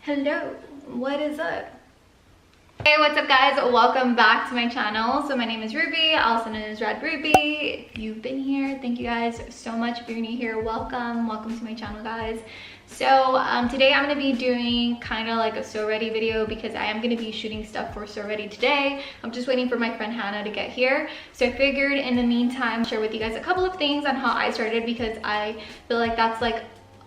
Hello, what is up? Hey, what's up guys? Welcome back to my channel. So my name is Ruby, also known as Rad Ruby. If you've been here, thank you guys so much. If you're new here, welcome to my channel, guys. So today I'm going to be doing kind of like a Soo Ready video because I am going to be shooting stuff for Soo Ready today. I'm just waiting for my friend Hannah to get here. So I figured in the meantime, share with you guys a couple of things on how I started, because I feel like that's like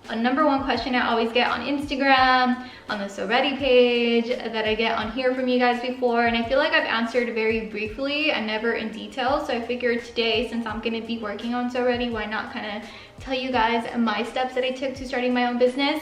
a #1 question I always get on Instagram, on the Soo Ready page, that I get on here from you guys before, and I feel like I've answered very briefly and never in detail. So I figured today, since I'm going to be working on Soo Ready, why not kind of tell you guys my steps that I took to starting my own business.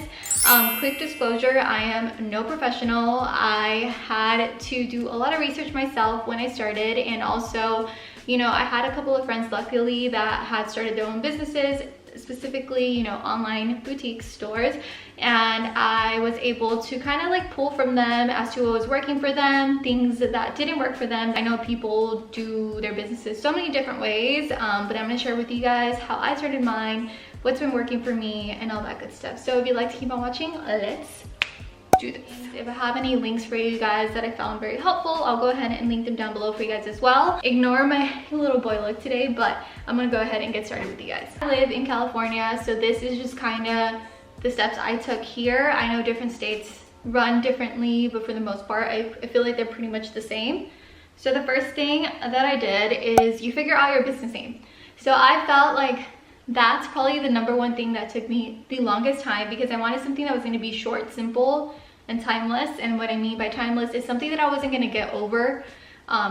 Quick disclosure, I am no professional. I had to do a lot of research myself when I started, and also, you know, I had a couple of friends luckily that had started their own businesses, specifically, you know, online boutique stores, and I was able to kind of like pull from them as to what was working for them, things that didn't work for them. I know people do their businesses so many different ways, but I'm gonna share with you guys how I started mine, what's been working for me, and all that good stuff. So if you'd like to keep on watching, let's do this. If I have any links for you guys that I found very helpful, I'll go ahead and link them down below for you guys as well. Ignore my little boy look today, but I'm gonna go ahead and get started with you guys. I live in California, so this is just kind of the steps I took here. I know different states run differently, but for the most part, I feel like they're pretty much the same. So the first thing that I did is you figure out your business name. So I felt like that's probably the #1 thing that took me the longest time, because I wanted something that was going to be short, simple, and timeless. And what I mean by timeless is something that I wasn't going to get over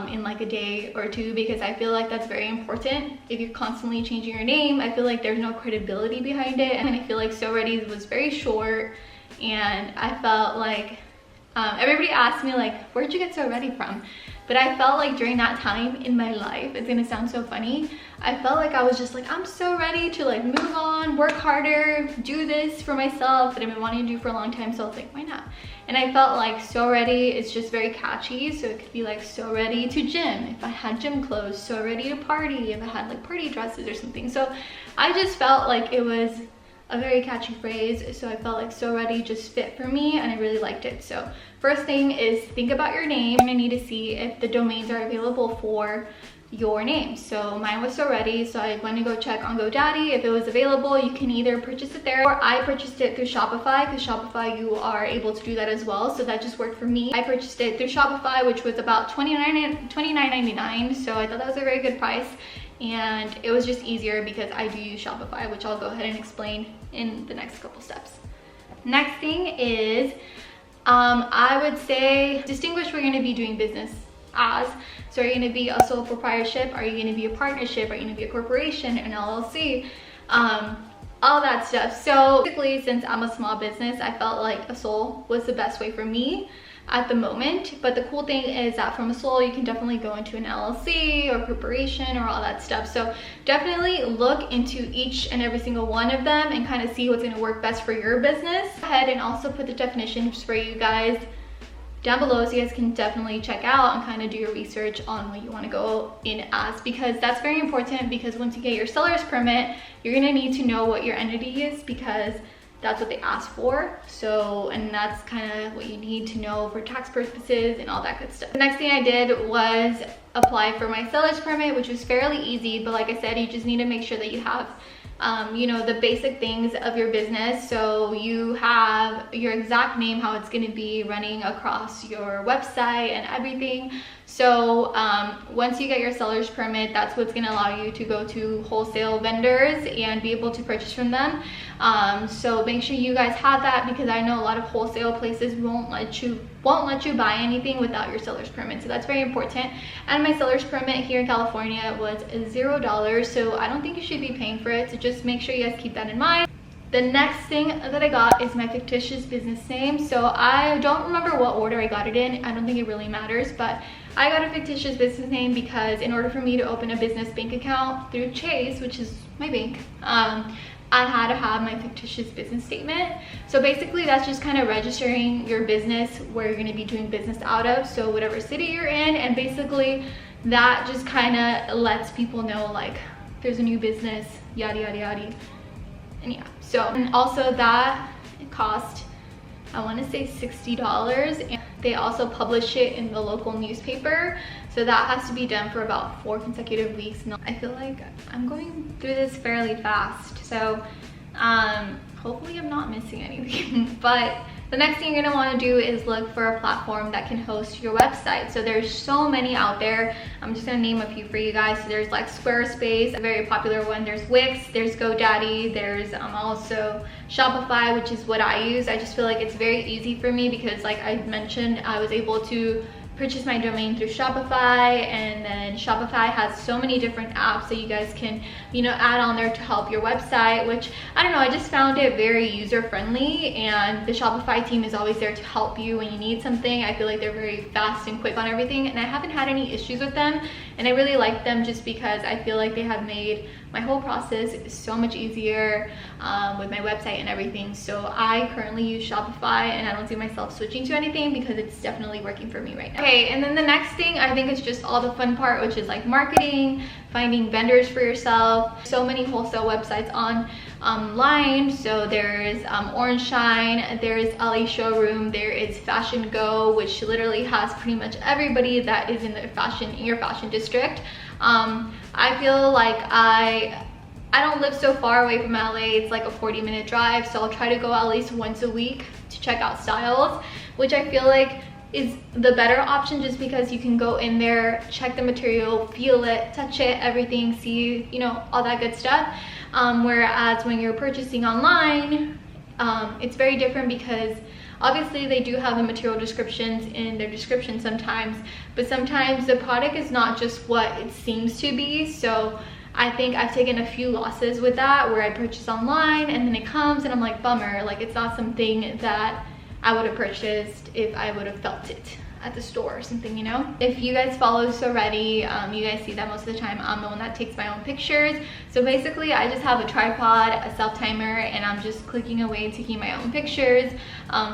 in like a day or two, because I feel like that's very important. If you're constantly changing your name, I feel like there's no credibility behind it, and I feel like Soo Ready was very short, and I felt like everybody asked me like, where'd you get Soo Ready from? But I felt like during that time in my life, it's gonna sound so funny, I felt like I was just like, I'm so ready to like move on, work harder, do this for myself that I've been wanting to do for a long time. So I was like, why not? And I felt like Soo Ready is just very catchy. So it could be like Soo Ready to gym, if I had gym clothes, Soo Ready to party, if I had like party dresses or something. So I just felt like it was a very catchy phrase, so I felt like Soo Ready just fit for me, and I really liked it. So first thing is think about your name. You're gonna need to see if the domains are available for your name. So mine was Soo Ready, so I went to go check on GoDaddy if it was available. You can either purchase it there, or I purchased it through Shopify, because Shopify you are able to do that as well, so that just worked for me. I purchased it through Shopify, which was about $29.99, so I thought that was a very good price, and it was just easier because I do use Shopify, which I'll go ahead and explain in the next couple steps. Next thing is I would say distinguish what you're going to be doing business as. So are you going to be a sole proprietorship? Are you going to be a partnership? Are you going to be a corporation, an LLC? All that stuff. So basically, since I'm a small business, I felt like a sole was the best way for me at the moment. But the cool thing is that from a sole, you can definitely go into an LLC or corporation or all that stuff. So definitely look into each and every single one of them and kind of see what's going to work best for your business. Go ahead and also put the definitions for you guys down below, so you guys can definitely check out and kind of do your research on what you want to go in as, because that's very important. Because once you get your seller's permit, you're going to need to know what your entity is, because that's what they ask for. So, and that's kind of what you need to know for tax purposes and all that good stuff. The next thing I did was apply for my seller's permit, which was fairly easy, but like I said, you just need to make sure that you have you know, the basic things of your business. So you have your exact name, how it's going to be running across your website and everything. So once you get your seller's permit, that's what's going to allow you to go to wholesale vendors and be able to purchase from them. So make sure you guys have that, because I know a lot of wholesale places won't let you buy anything without your seller's permit. So that's very important. And my seller's permit here in California was $0, so I don't think you should be paying for it. So just make sure you guys keep that in mind. The next thing that I got is my fictitious business name. So I don't remember what order I got it in. I don't think it really matters, but I got a fictitious business name because in order for me to open a business bank account through Chase, which is my bank, I had to have my fictitious business statement. So basically that's just kind of registering your business, where you're going to be doing business out of, so whatever city you're in, and basically that just kind of lets people know like there's a new business, yada yada yada. And yeah, so, and also that cost I want to say $60, and they also publish it in the local newspaper, so that has to be done for about 4 consecutive weeks. And I feel like I'm going through this fairly fast, so hopefully I'm not missing anything. But the next thing you're gonna wanna do is look for a platform that can host your website. So there's so many out there. I'm just gonna name a few for you guys. So there's like Squarespace, a very popular one. There's Wix, there's GoDaddy, there's also Shopify, which is what I use. I just feel like it's very easy for me because, like I mentioned, I was able to purchase my domain through Shopify, and then Shopify has so many different apps that you guys can, you know, add on there to help your website, which I don't know, I just found it very user friendly, and the Shopify team is always there to help you when you need something. I feel like they're very fast and quick on everything, and I haven't had any issues with them, and I really like them just because I feel like they have made my whole process so much easier with my website and everything. So I currently use Shopify, and I don't see myself switching to anything because it's definitely working for me right now. Okay, and then the next thing, I think, is just all the fun part, which is like marketing, finding vendors for yourself. So many wholesale websites online. So there's Orange Shine, there's LA Showroom, there is Fashion Go, which literally has pretty much everybody that is in your fashion district. I feel like I don't live so far away from LA. It's like a 40-minute drive, so I'll try to go at least once a week to check out styles, which I feel like is the better option, just because you can go in there, check the material, feel it, touch it, everything, see, you know, all that good stuff. Whereas when you're purchasing online, it's very different because obviously they do have the material descriptions in their description sometimes, but sometimes the product is not just what it seems to be. So I think I've taken a few losses with that, where I purchase online and then it comes and I'm like, bummer, like it's not something that I would have purchased if I would have felt it at the store or something, you know? If you guys follow Soo Ready, you guys see that most of the time I'm the one that takes my own pictures. So basically I just have a tripod, a self-timer, and I'm just clicking away taking my own pictures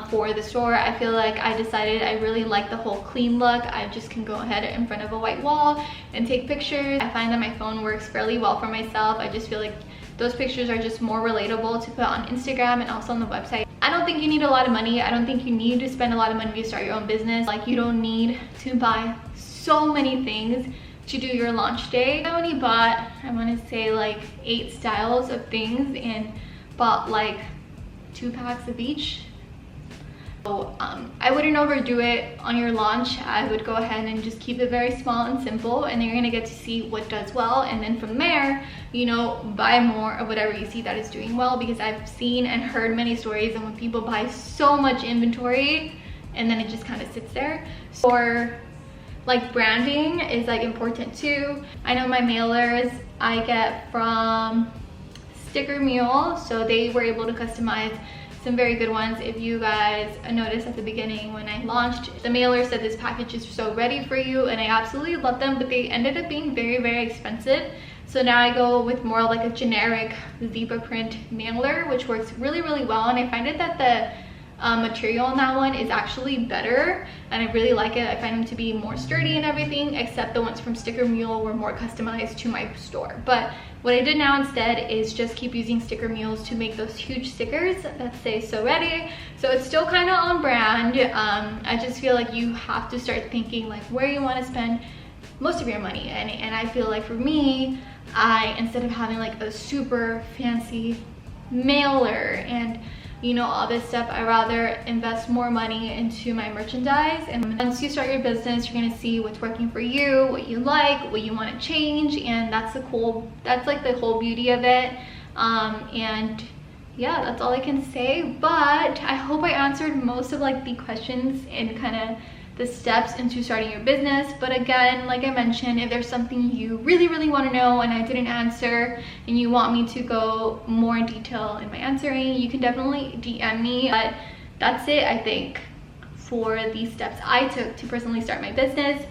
for the store. I feel like I decided I really like the whole clean look. I just can go ahead in front of a white wall and take pictures. I find that my phone works fairly well for myself. I just feel like those pictures are just more relatable to put on Instagram and also on the website. I don't think you need a lot of money. I don't think you need to spend a lot of money to start your own business. Like, you don't need to buy so many things to do your launch day. I only bought, I want to say like 8 styles of things and bought like 2 packs of each. So I wouldn't overdo it on your launch. I would go ahead and just keep it very small and simple, and then you're gonna get to see what does well, and then from there, you know, buy more of whatever you see that is doing well, because I've seen and heard many stories and when people buy so much inventory and then it just kind of sits there. So like branding is like important too. I know my mailers I get from Sticker Mule, so they were able to customize some very good ones. If you guys noticed at the beginning when I launched, the mailer said this package is so ready for you, and I absolutely love them, but they ended up being very, very expensive. So now I go with more like a generic zebra print mailer, which works really, really well, and I find it that the material on that one is actually better, and I really like it. I find them to be more sturdy and everything, except the ones from Sticker Mule were more customized to my store. But what I did now instead is just keep using Sticker Mules to make those huge stickers that say Soo Ready. So it's still kind of on brand. I just feel like you have to start thinking like where you want to spend most of your money, and I feel like for me, instead of having like a super fancy mailer and, you know, all this stuff, I rather invest more money into my merchandise. And once you start your business, you're gonna see what's working for you, what you like, what you want to change, and that's like the whole beauty of it. And yeah, that's all I can say. But I hope I answered most of like the questions and kind of the steps into starting your business. But again, like I mentioned, if there's something you really, really want to know and I didn't answer and you want me to go more in detail in my answering, you can definitely DM me. But that's it, I think, for the steps I took to personally start my business.